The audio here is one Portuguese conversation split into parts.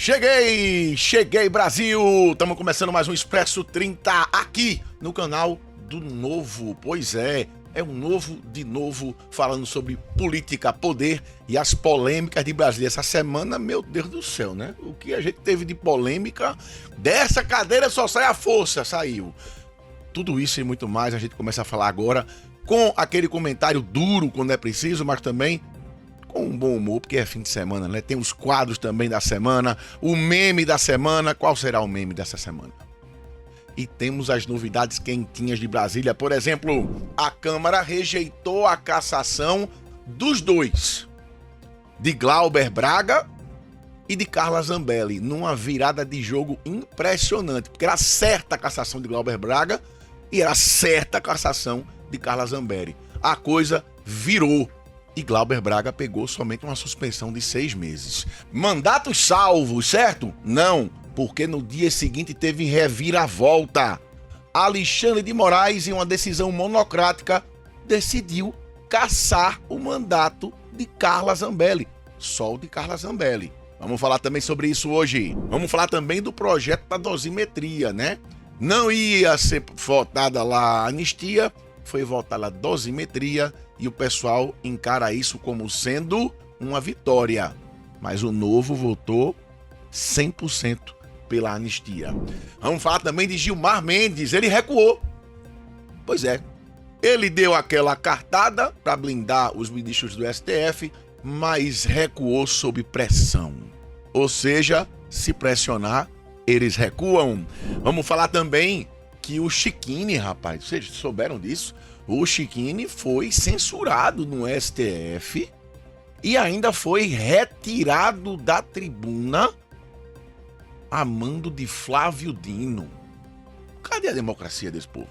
Cheguei Brasil! Estamos começando mais um Expresso 30 aqui no canal do Novo. Pois é um Novo de novo falando sobre política, poder e as polêmicas de Brasília. Essa semana, meu Deus do céu, né? O que a gente teve de polêmica, dessa cadeira só sai a força, saiu. Tudo isso e muito mais a gente começa a falar agora com aquele comentário duro quando é preciso, mas também com um bom humor, porque é fim de semana, né? Tem os quadros também da semana, o meme da semana. Qual será o meme dessa semana? E temos as novidades quentinhas de Brasília. Por exemplo, a Câmara rejeitou a cassação dos dois, de Glauber Braga e de Carla Zambelli, numa virada de jogo impressionante, porque era certa a cassação de Glauber Braga e era certa a cassação de Carla Zambelli. A coisa virou. E Glauber Braga pegou somente uma suspensão de 6 meses. Mandatos salvos, certo? Não, porque no dia seguinte teve reviravolta. Alexandre de Moraes, em uma decisão monocrática, decidiu cassar o mandato de Carla Zambelli. Só o de Carla Zambelli. Vamos falar também sobre isso hoje. Vamos falar também do projeto da dosimetria, né? Não ia ser votada lá a anistia, foi votada a dosimetria e o pessoal encara isso como sendo uma vitória. Mas o Novo votou 100% pela anistia. Vamos falar também de Gilmar Mendes, ele recuou. Pois é, ele deu aquela cartada para blindar os ministros do STF, mas recuou sob pressão. Ou seja, se pressionar, eles recuam. Vamos falar também que o Chiquini, rapaz, vocês souberam disso? O Chiquini foi censurado no STF e ainda foi retirado da tribuna a mando de Flávio Dino. Cadê a democracia desse povo?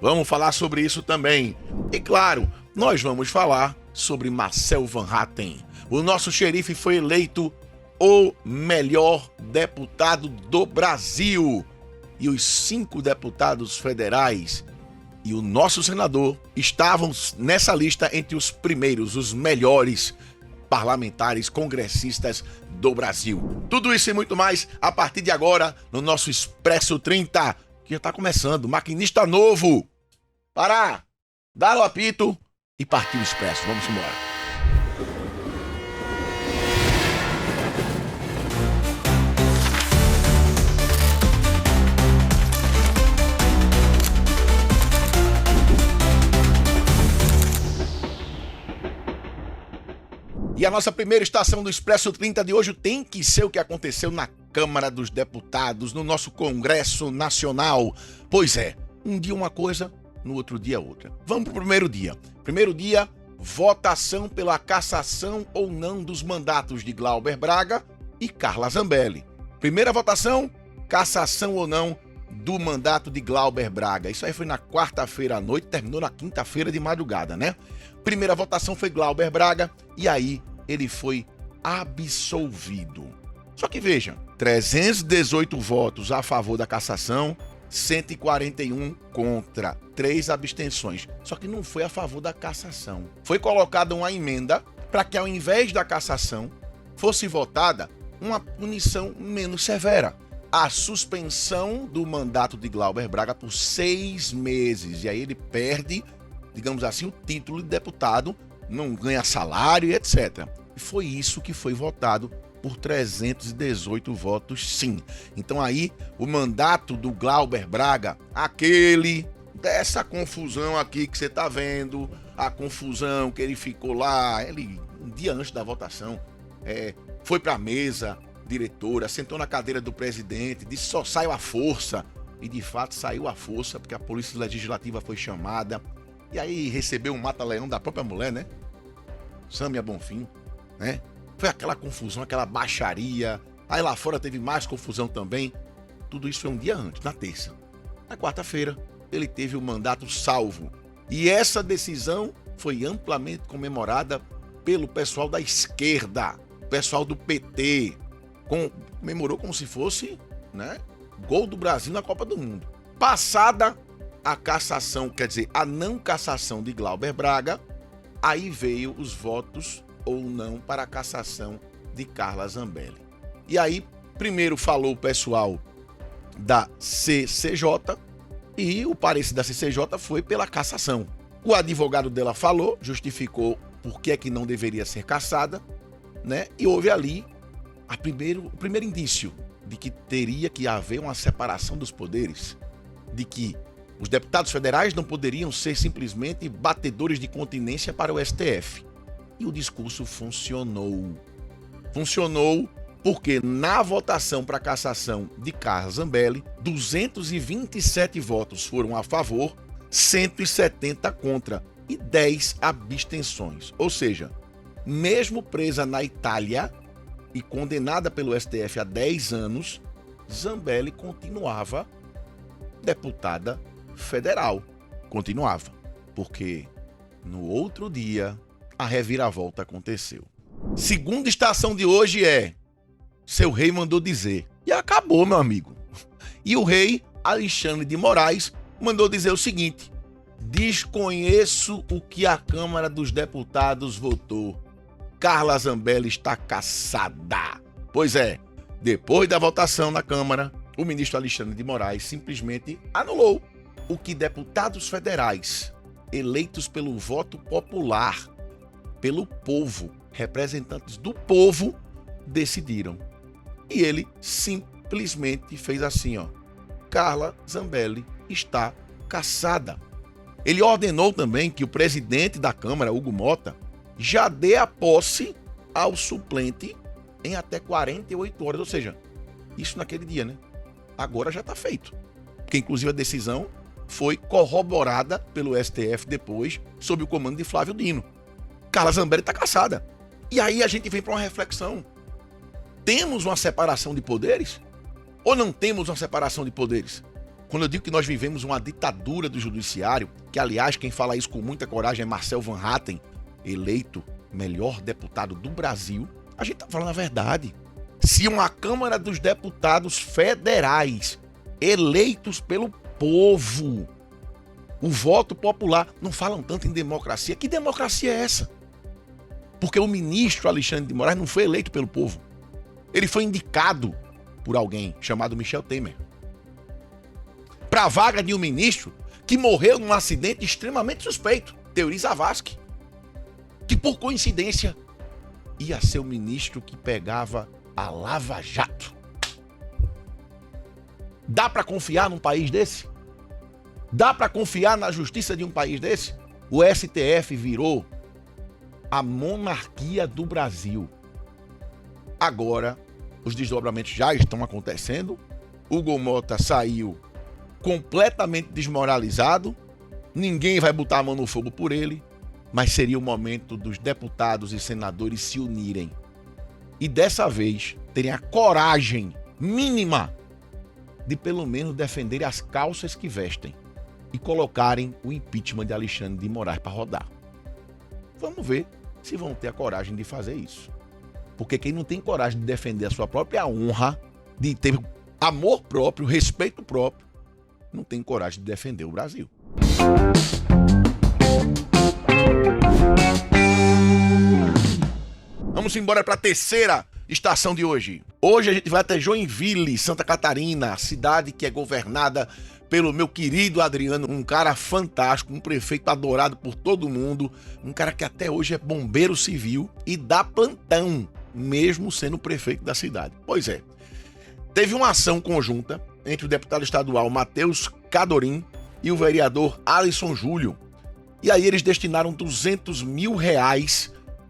Vamos falar sobre isso também. E claro, nós vamos falar sobre Marcel Van Hatten. O nosso xerife foi eleito o melhor deputado do Brasil. E os 5 deputados federais e o nosso senador estavam nessa lista entre os primeiros, os melhores parlamentares congressistas do Brasil. Tudo isso e muito mais a partir de agora no nosso Expresso 30, que já está começando. Maquinista novo. Parar, dar o apito e partir o Expresso. Vamos embora. E a nossa primeira estação do Expresso 30 de hoje tem que ser o que aconteceu na Câmara dos Deputados, no nosso Congresso Nacional. Pois é, um dia uma coisa, no outro dia outra. Vamos para o primeiro dia. Primeiro dia, votação pela cassação ou não dos mandatos de Glauber Braga e Carla Zambelli. Primeira votação, cassação ou não do mandato de Glauber Braga. Isso aí foi na quarta-feira à noite, terminou na quinta-feira de madrugada, né? Primeira votação foi Glauber Braga e aí ele foi absolvido. Só que veja, 318 votos a favor da cassação, 141 contra, 3 abstenções. Só que não foi a favor da cassação. Foi colocada uma emenda para que ao invés da cassação fosse votada uma punição menos severa. A suspensão do mandato de Glauber Braga por 6 meses. E aí ele perde, digamos assim, o título de deputado, não ganha salário e etc. E foi isso que foi votado por 318 votos, sim. Então aí, o mandato do Glauber Braga, aquele dessa confusão aqui que você tá vendo, a confusão que ele ficou lá, ele, um dia antes da votação, foi pra mesa diretora, sentou na cadeira do presidente, disse só saiu à força. E de fato saiu à força, porque a Polícia Legislativa foi chamada. E aí recebeu um mata-leão da própria mulher, né? Sâmia Bonfim, né? Foi aquela confusão, aquela baixaria. Aí lá fora teve mais confusão também. Tudo isso foi um dia antes, na terça. Na quarta-feira, ele teve o mandato salvo. E essa decisão foi amplamente comemorada pelo pessoal da esquerda, pessoal do PT. Comemorou como se fosse, né, gol do Brasil na Copa do Mundo. Passada a cassação, quer dizer, a não cassação de Glauber Braga, aí veio os votos ou não para a cassação de Carla Zambelli. E aí Primeiro falou o pessoal da CCJ e o parecer da CCJ foi pela cassação. O advogado dela falou, justificou por que é que não deveria ser cassada, né? E houve ali o primeiro indício de que teria que haver uma separação dos poderes, de que os deputados federais não poderiam ser simplesmente batedores de continência para o STF. E o discurso funcionou. Funcionou porque na votação para cassação de Carla Zambelli, 227 votos foram a favor, 170 contra e 10 abstenções. Ou seja, mesmo presa na Itália e condenada pelo STF a 10 anos, Zambelli continuava deputada federal. Continuava, porque no outro dia a reviravolta aconteceu. Segunda estação de hoje é: seu rei mandou dizer. E acabou, meu amigo. E o rei Alexandre de Moraes mandou dizer o seguinte: desconheço o que a Câmara dos Deputados votou. Carla Zambelli está cassada. Pois é, depois da votação na Câmara, o ministro Alexandre de Moraes simplesmente anulou o que deputados federais eleitos pelo voto popular, pelo povo, representantes do povo, decidiram. E ele simplesmente fez assim, ó: Carla Zambelli está cassada. Ele ordenou também que o presidente da Câmara, Hugo Mota, já dê a posse ao suplente em até 48 horas. Ou seja, isso naquele dia, né? Agora já está feito. Porque inclusive a decisão foi corroborada pelo STF depois, sob o comando de Flávio Dino. Carla Zambelli está cassada. E aí a gente vem para uma reflexão. Temos uma separação de poderes? Ou não temos uma separação de poderes? Quando eu digo que nós vivemos uma ditadura do judiciário, que aliás quem fala isso com muita coragem é Marcel Van Hatten, eleito melhor deputado do Brasil, a gente está falando a verdade. Se uma Câmara dos Deputados federais, eleitos pelo povo, o voto popular, não falam tanto em democracia. Que democracia é essa? Porque o ministro Alexandre de Moraes não foi eleito pelo povo. Ele foi indicado por alguém chamado Michel Temer para a vaga de um ministro que morreu num acidente extremamente suspeito, Teori Zavascki, que por coincidência ia ser o ministro que pegava a Lava Jato. Dá para confiar num país desse? Dá para confiar na justiça de um país desse? O STF virou a monarquia do Brasil. Agora, os desdobramentos já estão acontecendo. Hugo Mota saiu completamente desmoralizado. Ninguém vai botar a mão no fogo por ele. Mas seria o momento dos deputados e senadores se unirem. E dessa vez terem a coragem mínima de pelo menos defender as calças que vestem e colocarem o impeachment de Alexandre de Moraes para rodar. Vamos ver se vão ter a coragem de fazer isso. Porque quem não tem coragem de defender a sua própria honra, de ter amor próprio, respeito próprio, não tem coragem de defender o Brasil. Vamos embora para a terceira estação de hoje. Hoje a gente vai até Joinville, Santa Catarina, cidade que é governada pelo meu querido Adriano, um cara fantástico, um prefeito adorado por todo mundo, um cara que até hoje é bombeiro civil e dá plantão, mesmo sendo prefeito da cidade. Pois é, teve uma ação conjunta entre o deputado estadual Matheus Cadorim e o vereador Alisson Júlio. E aí eles destinaram R$200 mil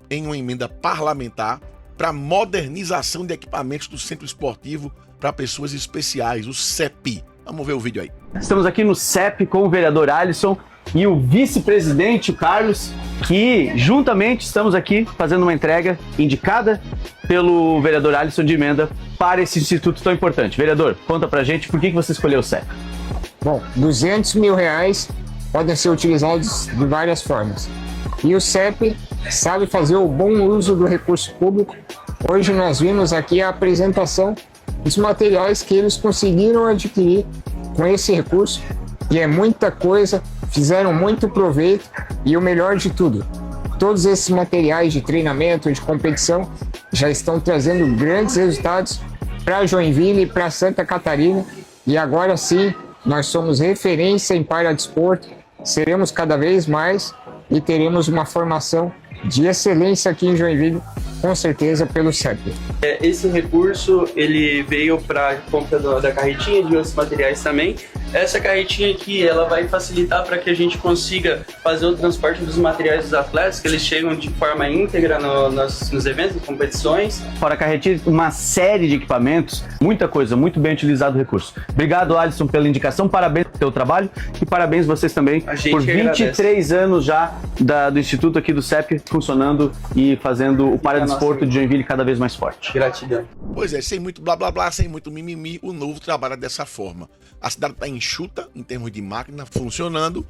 em uma emenda parlamentar para modernização de equipamentos do Centro Esportivo para Pessoas Especiais, o CEP. Vamos ver o vídeo aí. Estamos aqui no CEP com o vereador Alisson e o vice-presidente, o Carlos, que juntamente estamos aqui fazendo uma entrega indicada pelo vereador Alisson de emenda para esse instituto tão importante. Vereador, conta pra gente por que você escolheu o CEP. Bom, R$200 mil podem ser utilizados de várias formas. E o CEP sabe fazer o bom uso do recurso público. Hoje nós vimos aqui a apresentação dos materiais que eles conseguiram adquirir com esse recurso, e é muita coisa, fizeram muito proveito, e o melhor de tudo, todos esses materiais de treinamento, de competição, já estão trazendo grandes resultados para Joinville, para Santa Catarina. E agora sim, nós somos referência em paradesporto, seremos cada vez mais e teremos uma formação de excelência aqui em Joinville, com certeza pelo CEP. Esse recurso ele veio para a compra da carretinha e de outros materiais também. Essa carretinha aqui ela vai facilitar para que a gente consiga fazer o transporte dos materiais dos atletas, que eles chegam de forma íntegra nos eventos, nas competições. Fora a carretinha, uma série de equipamentos, muita coisa, muito bem utilizado o recurso. Obrigado, Alisson, pela indicação, parabéns pelo teu trabalho e parabéns vocês também por 23 anos já do Instituto aqui do CEP funcionando e fazendo o paradesporto de Joinville cada vez mais forte. Gratidão. Pois é, sem muito blá blá blá, sem muito mimimi, o Novo trabalha dessa forma. A cidade está enxuta em termos de máquina funcionando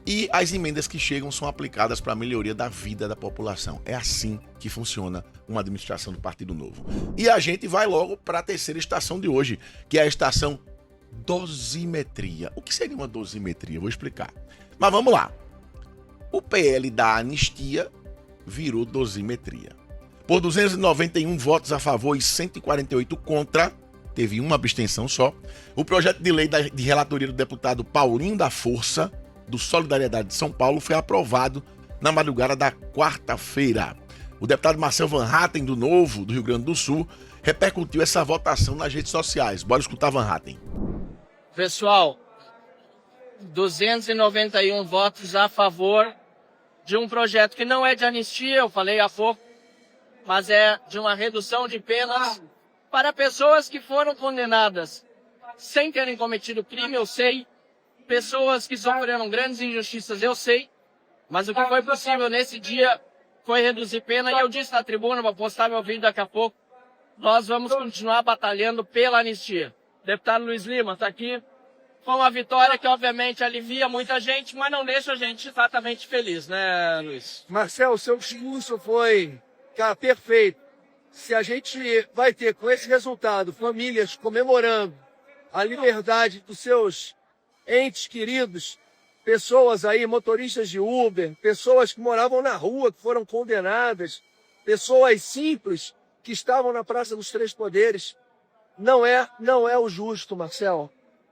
e as emendas que chegam são aplicadas para a melhoria da vida da população. É assim que funciona uma administração do Partido Novo. E a gente vai logo para a terceira estação de hoje, que é a estação dosimetria. O que seria uma dosimetria? Vou explicar. Mas vamos lá. O PL da anistia virou dosimetria. Por 291 votos a favor e 148 contra, teve uma abstenção só, o projeto de lei de relatoria do deputado Paulinho da Força, do Solidariedade de São Paulo, foi aprovado na madrugada da quarta-feira. O deputado Marcel Van Hatten, do Novo, do Rio Grande do Sul, repercutiu essa votação nas redes sociais. Bora escutar Van Hatten. Pessoal, 291 votos a favor de um projeto que não é de anistia, eu falei há pouco, mas é de uma redução de penas para pessoas que foram condenadas sem terem cometido crime, eu sei. Pessoas que sofreram grandes injustiças, eu sei. Mas o que foi possível nesse dia foi reduzir pena. E eu disse na tribuna, vou postar meu vídeo daqui a pouco, nós vamos continuar batalhando pela anistia. O deputado Luiz Lima está aqui. Foi uma vitória que obviamente alivia muita gente, mas não deixa a gente exatamente feliz, né, Luiz? Marcel, seu discurso foi, cara, perfeito. Se a gente vai ter com esse resultado famílias comemorando a liberdade dos seus entes queridos, pessoas aí, motoristas de Uber, pessoas que moravam na rua, que foram condenadas, pessoas simples que estavam na Praça dos Três Poderes, não é o justo, Marcel.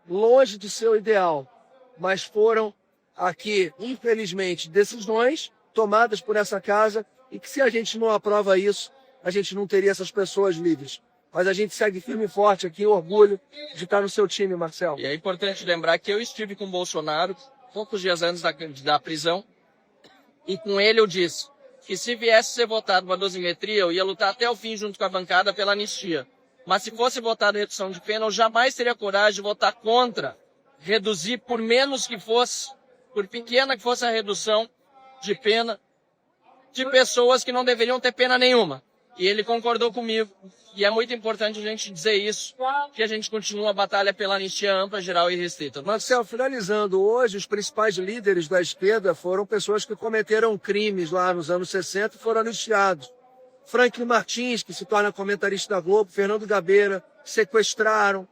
Longe de ser o ideal, mas foram aqui, infelizmente, decisões tomadas por essa casa e que se a gente não aprova isso, a gente não teria essas pessoas livres. Mas a gente segue firme e forte aqui, orgulho de estar no seu time, Marcel. E é importante lembrar que eu estive com o Bolsonaro poucos dias antes da prisão e com ele eu disse que se viesse ser votado uma dosimetria, eu ia lutar até o fim junto com a bancada pela anistia. Mas se fosse votada a redução de pena, eu jamais teria coragem de votar contra reduzir, por menos que fosse, por pequena que fosse a redução de pena de pessoas que não deveriam ter pena nenhuma. E ele concordou comigo. E é muito importante a gente dizer isso, que a gente continua a batalha pela anistia ampla, geral e restrita. Marcel, finalizando, hoje os principais líderes da esquerda foram pessoas que cometeram crimes lá nos anos 60 e foram anistiados. Franklin Martins, que se torna comentarista da Globo, Fernando Gabeira, sequestraram,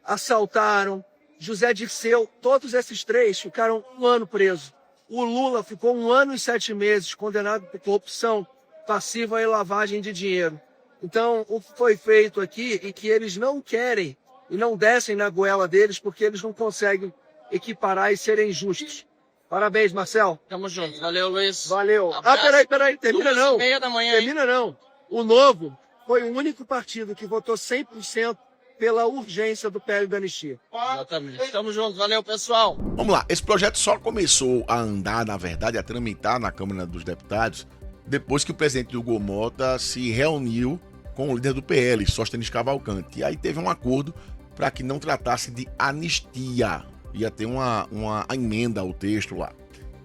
assaltaram, José Dirceu, todos esses três ficaram 1 ano presos. O Lula ficou 1 ano e 7 meses condenado por corrupção passiva e lavagem de dinheiro. Então, o que foi feito aqui e que eles não querem e não descem na goela deles porque eles não conseguem equiparar e serem justos. Parabéns, Marcel. Tamo junto. Valeu, Luiz. Valeu. Peraí. Termina não. 2h30 Termina não. O Novo foi o único partido que votou 100% pela urgência do PL da anistia. Exatamente. Tamo junto. Valeu, pessoal. Vamos lá. Esse projeto só começou a andar, na verdade, a tramitar na Câmara dos Deputados depois que o presidente Hugo Mota se reuniu com o líder do PL, Sóstenes Cavalcante. E aí teve um acordo para que não tratasse de anistia. Ia ter uma emenda ao texto lá.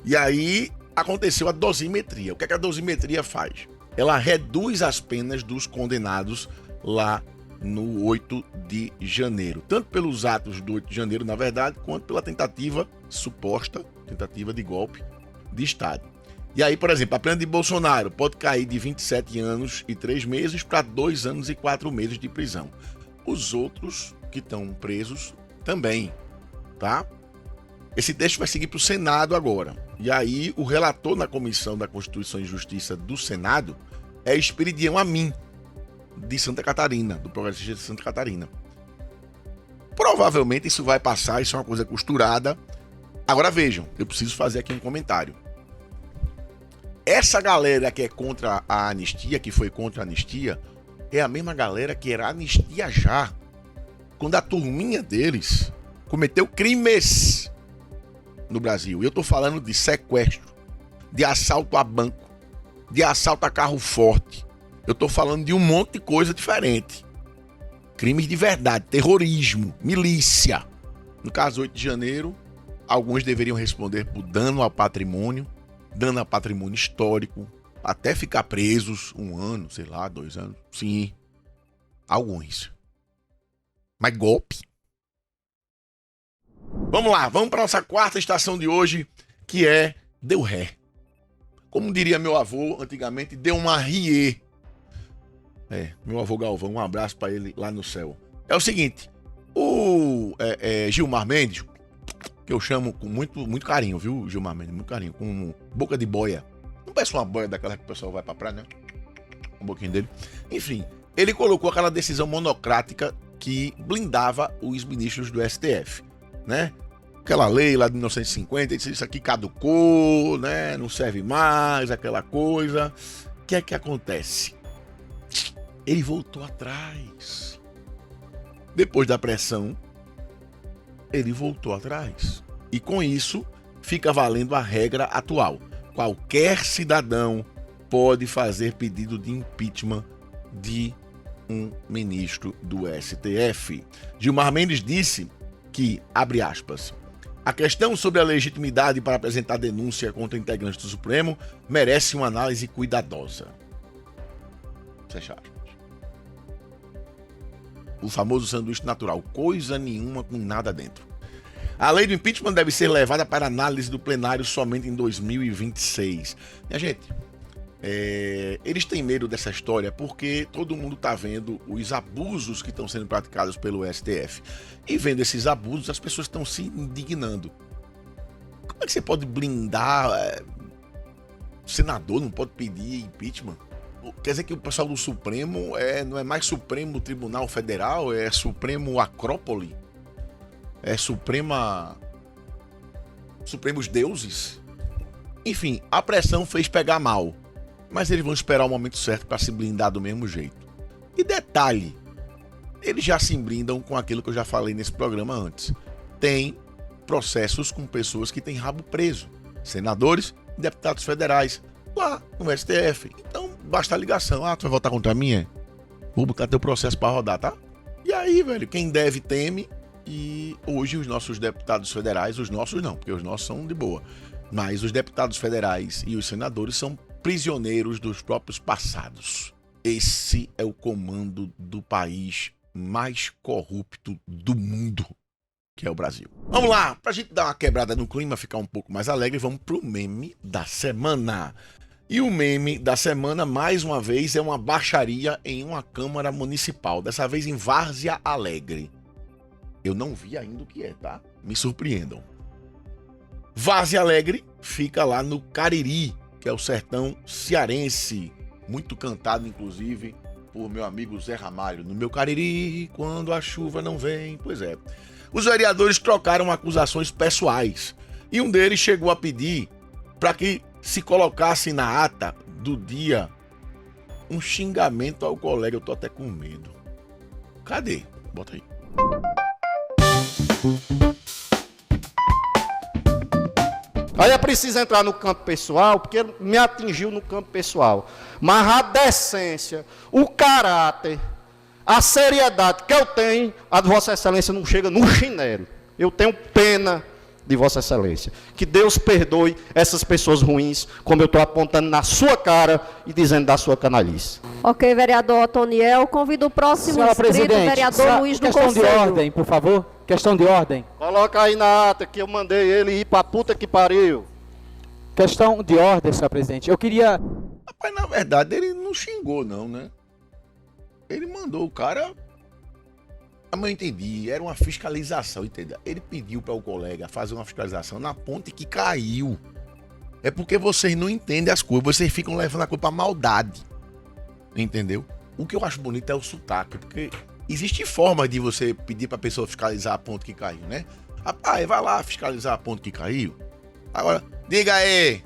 E aí aconteceu a dosimetria. O que é que a dosimetria faz? Ela reduz as penas dos condenados lá no 8 de janeiro. Tanto pelos atos do 8 de janeiro, na verdade, quanto pela suposta tentativa de golpe de Estado. E aí, por exemplo, a pena de Bolsonaro pode cair de 27 anos e 3 meses para 2 anos e 4 meses de prisão. Os outros que estão presos também, tá? Esse texto vai seguir para o Senado agora. E aí, o relator na Comissão da Constituição e Justiça do Senado é Esperidião Amin. de Santa Catarina, do Progressista de Santa Catarina. Provavelmente isso vai passar, isso é uma coisa costurada. Agora vejam, eu preciso fazer aqui um comentário. Essa galera que é contra a anistia, que foi contra a anistia, é a mesma galera que era anistia já, quando a turminha deles cometeu crimes no Brasil. E eu tô falando de sequestro, de assalto a banco, de assalto a carro forte. Eu tô falando de um monte de coisa diferente. Crimes de verdade, terrorismo, milícia. No caso 8 de janeiro, alguns deveriam responder por dano ao patrimônio histórico, até ficar presos 1 ano, sei lá, 2 anos. Sim, alguns. Mas golpe. Vamos lá, vamos para nossa quarta estação de hoje, que é deu ré. Como diria meu avô antigamente, deu uma rie. Meu avô Galvão, um abraço para ele lá no céu. É o seguinte, o Gilmar Mendes, que eu chamo com muito carinho, viu, Gilmar Mendes, muito carinho, com boca de boia. Não parece uma boia daquela que o pessoal vai pra praia, né? Um pouquinho dele. Enfim, ele colocou aquela decisão monocrática que blindava os ministros do STF, né? Aquela lei lá de 1950, ele disse, isso aqui caducou, né? Não serve mais, aquela coisa. O que é que acontece? Ele voltou atrás. Depois da pressão, ele voltou atrás. E com isso, fica valendo a regra atual. Qualquer cidadão pode fazer pedido de impeachment de um ministro do STF. Gilmar Mendes disse que, abre aspas, a questão sobre a legitimidade para apresentar denúncia contra integrantes do Supremo merece uma análise cuidadosa. Fecha aspas. O famoso sanduíche natural, coisa nenhuma com nada dentro. A lei do impeachment deve ser levada para análise do plenário somente em 2026. Minha gente, eles têm medo dessa história porque todo mundo está vendo os abusos que estão sendo praticados pelo STF. E vendo esses abusos, as pessoas estão se indignando. Como é que você pode blindar? O senador não pode pedir impeachment? Quer dizer que o pessoal do Supremo não é mais Supremo Tribunal Federal, é Supremo Acrópole? É Supremos Deuses? Enfim, a pressão fez pegar mal. Mas eles vão esperar o momento certo para se blindar do mesmo jeito. E detalhe, eles já se blindam com aquilo que eu já falei nesse programa antes. Tem processos com pessoas que têm rabo preso. Senadores e deputados federais lá no STF. Então, basta a ligação. Tu vai votar contra mim? Vou botar teu processo para rodar, tá? E aí, velho, quem deve teme. E hoje os nossos deputados federais, os nossos não, porque os nossos são de boa. Mas os deputados federais e os senadores são prisioneiros dos próprios passados. Esse é o comando do país mais corrupto do mundo, que é o Brasil. Vamos lá, pra gente dar uma quebrada no clima, ficar um pouco mais alegre, vamos pro meme da semana. E o meme da semana, mais uma vez, é uma baixaria em uma Câmara Municipal, dessa vez em Várzea Alegre. Eu não vi ainda o que é, tá? Me surpreendam. Várzea Alegre fica lá no Cariri, que é o sertão cearense, muito cantado, inclusive, por meu amigo Zé Ramalho. No meu Cariri, quando a chuva não vem. Pois é. Os vereadores trocaram acusações pessoais e um deles chegou a pedir para que se colocasse na ata do dia um xingamento ao colega. Eu tô até com medo. Cadê? Bota aí. Aí é preciso entrar no campo pessoal, porque ele me atingiu no campo pessoal. Mas a decência, o caráter, a seriedade que eu tenho, a de Vossa Excelência não chega no chinelo. Eu tenho pena de Vossa Excelência. Que Deus perdoe essas pessoas ruins, como eu estou apontando na sua cara e dizendo da sua canalice. Ok, vereador Otoniel. Convido o próximo Senhora inscrito, presidente, vereador Luiz do questão Conselho. de ordem, por favor. Questão de ordem. Coloca aí na ata que eu mandei ele ir pra puta que pariu. Questão de ordem, senhor presidente. Eu queria... Rapaz, na verdade, ele não xingou, não, né? Ele mandou o cara... Mas eu entendi, era uma fiscalização, entendeu? Ele pediu para o colega fazer uma fiscalização na ponte que caiu. É porque vocês não entendem as coisas, vocês ficam levando a culpa à maldade. Entendeu? O que eu acho bonito é o sotaque, porque existe forma de você pedir pra pessoa fiscalizar a ponte que caiu, né? Rapaz, vai lá fiscalizar a ponte que caiu. Agora, diga aí,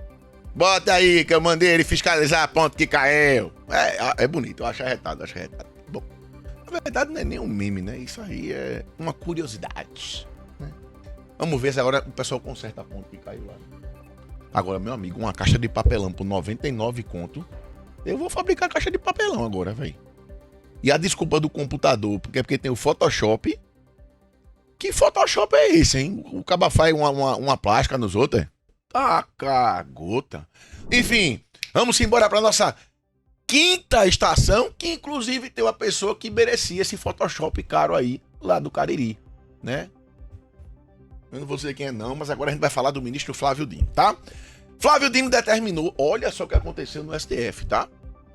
bota aí que eu mandei ele fiscalizar a ponte que caiu. É bonito, eu acho arretado, Bom, na verdade não é nem um meme, né? Isso aí é uma curiosidade, né? Vamos ver se agora o pessoal conserta a ponte que caiu lá. Agora, meu amigo, uma caixa de papelão por 99 conto. Eu vou fabricar caixa de papelão agora, velho. E a desculpa do computador, porque tem o Photoshop. Que Photoshop é esse, hein? O caba faz uma plástica nos outros, é? Tá cagota. Enfim, vamos embora pra nossa quinta estação, que inclusive tem uma pessoa que merecia esse Photoshop caro aí, lá do Cariri, né? Eu não vou dizer quem é não, mas agora a gente vai falar do ministro Flávio Dino, tá? Flávio Dino determinou, olha só o que aconteceu no STF, tá?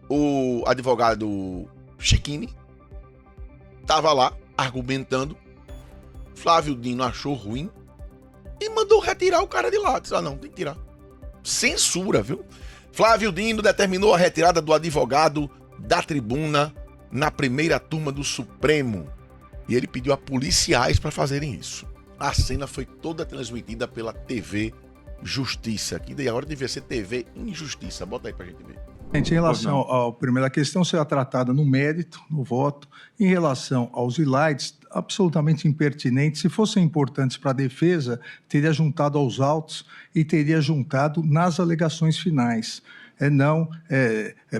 O advogado Chiquini tava lá argumentando, Flávio Dino achou ruim e mandou retirar o cara de lá. Disse, não, tem que tirar. Censura, viu? Flávio Dino determinou a retirada do advogado da tribuna na primeira turma do Supremo. E ele pediu a policiais para fazerem isso. A cena foi toda transmitida pela TV Justiça, que daí agora devia ser TV Injustiça. Bota aí pra gente ver. Gente, em relação à primeira questão, será tratada no mérito, no voto. Em relação aos slides, absolutamente impertinentes. Se fossem importantes para a defesa, teria juntado aos autos e teria juntado nas alegações finais. Não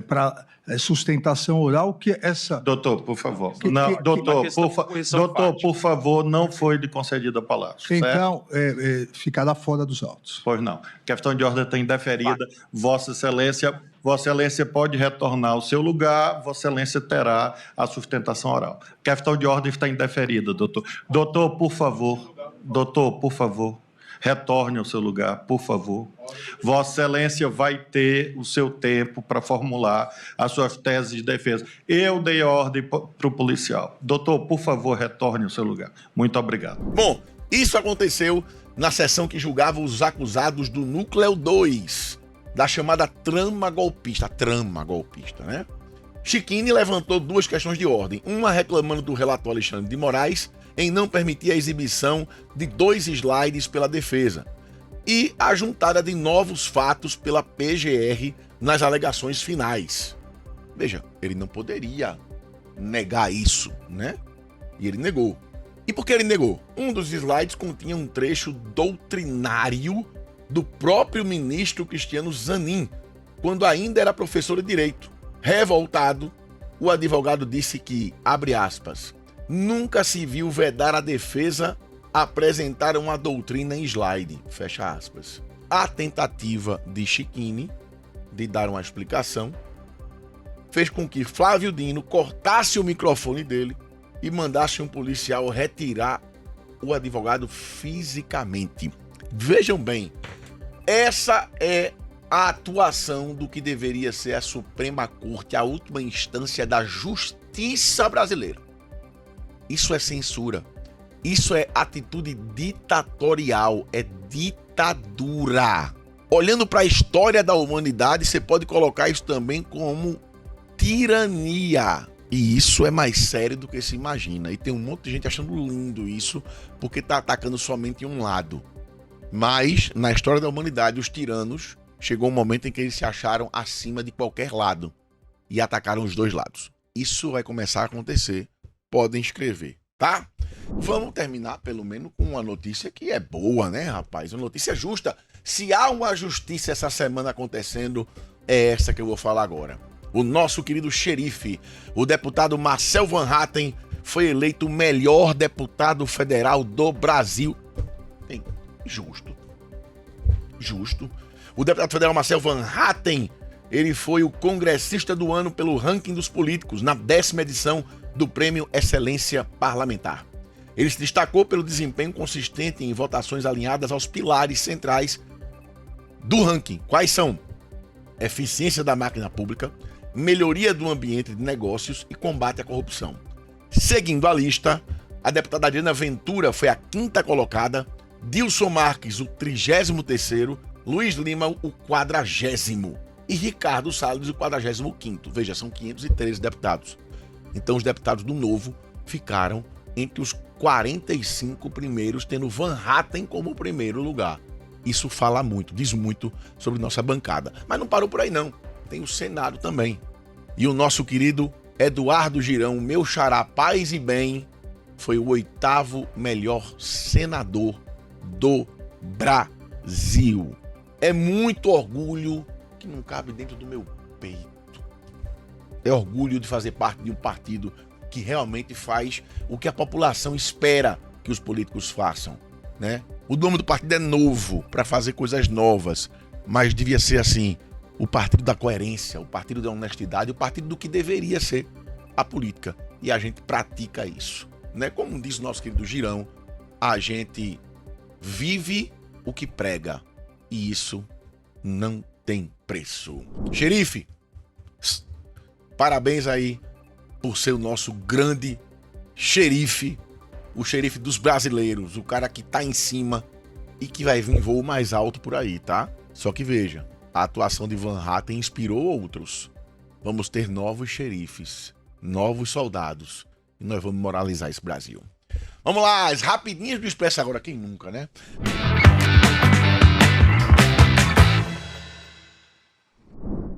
para sustentação oral que essa... Doutor, por favor. Doutor, por favor, não foi lhe concedida a palavra. Então, ficará fora dos autos. Pois não. Questão de ordem está indeferida. Vossa Excelência pode retornar ao seu lugar, Vossa Excelência terá a sustentação oral. Questão de ordem está indeferida, doutor. Doutor, por favor, retorne ao seu lugar, por favor. Vossa Excelência vai ter o seu tempo para formular as suas teses de defesa. Eu dei ordem para o policial. Doutor, por favor, retorne ao seu lugar. Muito obrigado. Bom, isso aconteceu na sessão que julgava os acusados do Núcleo 2, da chamada trama golpista, né? Chiquini levantou duas questões de ordem, uma reclamando do relator Alexandre de Moraes em não permitir a exibição de 2 slides pela defesa e a juntada de novos fatos pela PGR nas alegações finais. Veja, ele não poderia negar isso, né? E ele negou. E por que ele negou? Um dos slides continha um trecho doutrinário do próprio ministro Cristiano Zanin, quando ainda era professor de Direito. Revoltado, o advogado disse que, abre aspas, nunca se viu vedar a defesa apresentar uma doutrina em slide, fecha aspas. A tentativa de Chiquini de dar uma explicação fez com que Flávio Dino cortasse o microfone dele e mandasse um policial retirar o advogado fisicamente. Vejam bem, essa é a atuação do que deveria ser a Suprema Corte, a última instância da justiça brasileira. Isso é censura. Isso é atitude ditatorial, é ditadura. Olhando para a história da humanidade, você pode colocar isso também como tirania. E isso é mais sério do que se imagina. E tem um monte de gente achando lindo isso, porque está atacando somente um lado. Mas, na história da humanidade, os tiranos, chegou um momento em que eles se acharam acima de qualquer lado e atacaram os dois lados. Isso vai começar a acontecer. Podem escrever, tá? Vamos terminar, pelo menos, com uma notícia que é boa, né, rapaz? Uma notícia justa. Se há uma justiça essa semana acontecendo, é essa que eu vou falar agora. O nosso querido xerife, o deputado Marcel Van Hatten, foi eleito o melhor deputado federal do Brasil. Justo. O deputado federal Marcel Van Hatten, ele foi o congressista do ano pelo ranking dos políticos, na 10ª edição do Prêmio Excelência Parlamentar. Ele se destacou pelo desempenho consistente em votações alinhadas aos pilares centrais do ranking. Quais são? Eficiência da máquina pública, melhoria do ambiente de negócios e combate à corrupção. Seguindo a lista, a deputada Adriana Ventura foi a 5ª colocada, Dilson Marques, o 33º, Luiz Lima, o 40º e Ricardo Salles, o 45º. Veja, são 513 deputados. Então os deputados do Novo ficaram entre os 45 primeiros, tendo Van Hatten como primeiro lugar. Isso fala muito, diz muito sobre nossa bancada. Mas não parou por aí não, tem o Senado também. E o nosso querido Eduardo Girão, meu xará, paz e bem, foi o 8º melhor senador do Brasil. É muito orgulho que não cabe dentro do meu peito. É orgulho de fazer parte de um partido que realmente faz o que a população espera que os políticos façam, né? O nome do partido é Novo, para fazer coisas novas, mas devia ser assim, o partido da coerência, o partido da honestidade, o partido do que deveria ser a política. E a gente pratica isso, né? Como diz o nosso querido Girão, a gente vive o que prega, e isso não tem preço. Xerife, parabéns aí por ser o nosso grande xerife, o xerife dos brasileiros, o cara que tá em cima e que vai vir voo mais alto por aí, tá? Só que veja, a atuação de Van Hatten inspirou outros. Vamos ter novos xerifes, novos soldados, e nós vamos moralizar esse Brasil. Vamos lá, as rapidinhas do Expresso agora, quem nunca, né?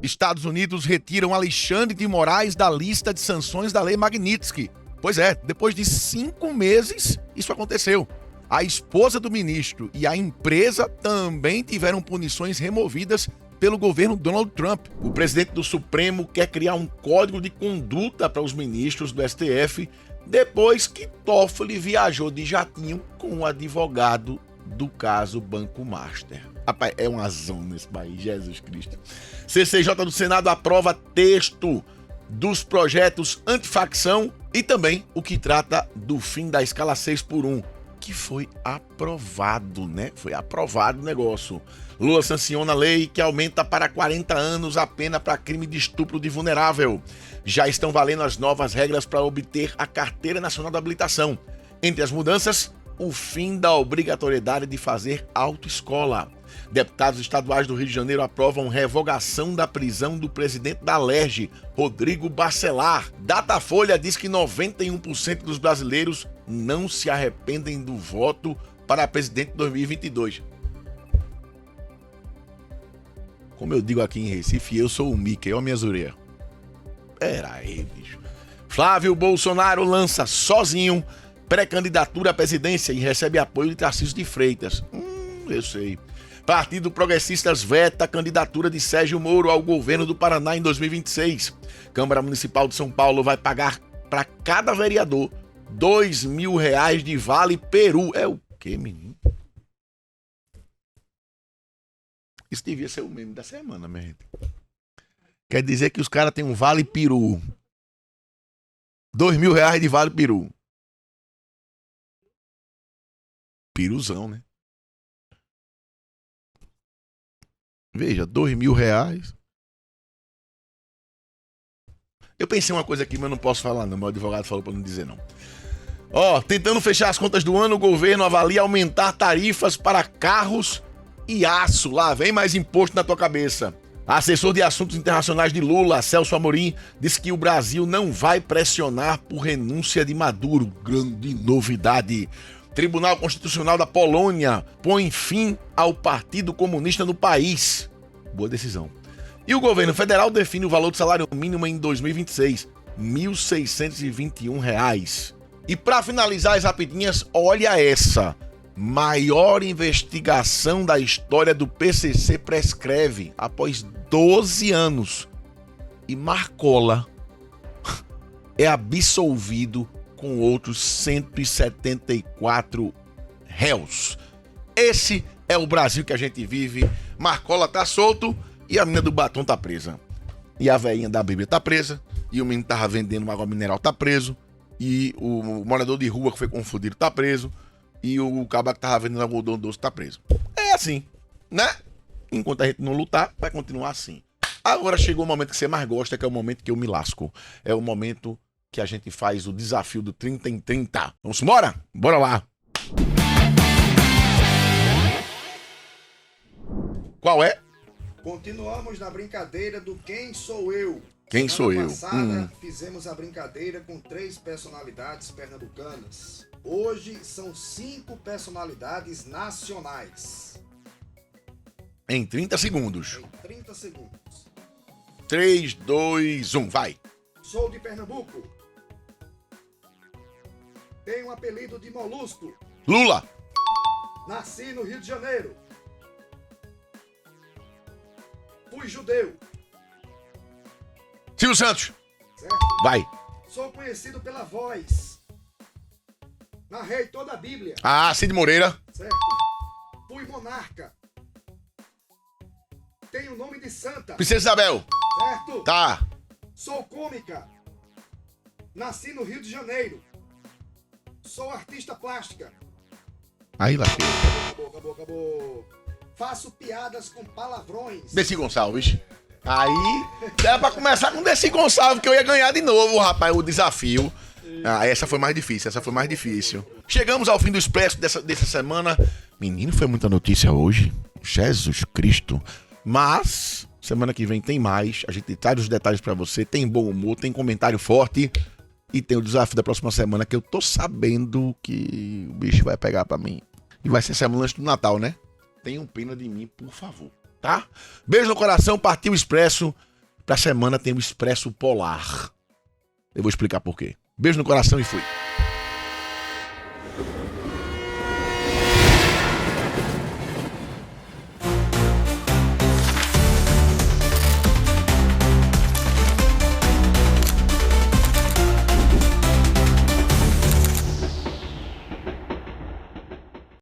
Estados Unidos retiram Alexandre de Moraes da lista de sanções da Lei Magnitsky. Pois é, depois de 5 meses, isso aconteceu. A esposa do ministro e a empresa também tiveram punições removidas pelo governo Donald Trump. O presidente do Supremo quer criar um código de conduta para os ministros do STF depois que Toffoli viajou de jatinho com o advogado do caso Banco Master. Rapaz, é uma zona nesse país, Jesus Cristo. CCJ do Senado aprova texto dos projetos antifacção e também o que trata do fim da escala 6x1, que foi aprovado, né? Foi aprovado o negócio. Lula sanciona a lei que aumenta para 40 anos a pena para crime de estupro de vulnerável. Já estão valendo as novas regras para obter a Carteira Nacional da Habilitação. Entre as mudanças, o fim da obrigatoriedade de fazer autoescola. Deputados estaduais do Rio de Janeiro aprovam revogação da prisão do presidente da Alerj, Rodrigo Bacelar. Datafolha diz que 91% dos brasileiros não se arrependem do voto para presidente de 2022. Como eu digo aqui em Recife, eu sou o Mickey, ó minha zureia. Pera aí, bicho. Flávio Bolsonaro lança sozinho pré-candidatura à presidência e recebe apoio de Tarcísio de Freitas. Eu sei. Partido Progressistas veta a candidatura de Sérgio Moro ao governo do Paraná em 2026. Câmara Municipal de São Paulo vai pagar para cada vereador R$2.000 de Vale Peru. É o quê, menino? Isso devia ser o meme da semana, minha gente. Quer dizer que os caras têm um Vale Peru. R$2.000 de Vale Peru. Piruzão, né? Veja, R$2.000. Eu pensei uma coisa aqui, mas não posso falar não. Meu advogado falou para não dizer não. Tentando fechar as contas do ano, o governo avalia aumentar tarifas para carros e aço. Lá vem mais imposto na tua cabeça. Assessor de Assuntos Internacionais de Lula, Celso Amorim, disse que o Brasil não vai pressionar por renúncia de Maduro. Grande novidade. Tribunal Constitucional da Polônia põe fim ao Partido Comunista no país. Boa decisão. E o governo federal define o valor do salário mínimo em 2026, R$1.621. E para finalizar as rapidinhas, olha essa. Maior investigação da história do PCC prescreve após 12 anos. E Marcola é absolvido com outros 174 réus. Esse é o Brasil que a gente vive. Marcola tá solto e a menina do batom tá presa. E a velhinha da Bíblia tá presa. E o menino tava vendendo água mineral tá preso. E o morador de rua que foi confundido tá preso. E o cabra que tava vendendo algodão doce tá preso. É assim, né? Enquanto a gente não lutar, vai continuar assim. Agora chegou o momento que você mais gosta, que é o momento que eu me lasco. É o momento que a gente faz o desafio do 30 em 30. Vamos embora? Bora lá. Qual é? Continuamos na brincadeira do Quem Sou Eu. Quem sou eu? Passada, fizemos a brincadeira com 3 personalidades pernambucanas. Hoje são 5 personalidades nacionais. Em 30 segundos. Em 30 segundos. 3, 2, 1, vai. Sou de Pernambuco. Tenho um apelido de Molusco. Lula. Nasci no Rio de Janeiro. Fui judeu. Silvio Santos. Certo? Vai. Sou conhecido pela voz. Narrei toda a Bíblia. Ah, Cid Moreira. Certo? Fui monarca. Tenho o nome de santa. Princesa Isabel. Certo? Tá. Sou cômica. Nasci no Rio de Janeiro. Sou artista plástica. Aí, lasquei. Acabou. Faço piadas com palavrões. Desi Gonçalves. Aí, era pra começar com Desi Gonçalves, que eu ia ganhar de novo, rapaz, o desafio. Ah, essa foi mais difícil. Chegamos ao fim do Expresso dessa semana. Menino, foi muita notícia hoje. Jesus Cristo. Mas, semana que vem tem mais. A gente traz os detalhes pra você. Tem bom humor, tem comentário forte. E tem o desafio da próxima semana, que eu tô sabendo que o bicho vai pegar pra mim. E vai ser semana antes do Natal, né? Tenham pena de mim, por favor. Tá? Beijo no coração, partiu o Expresso. Pra semana tem o Expresso Polar. Eu vou explicar por quê. Beijo no coração e fui.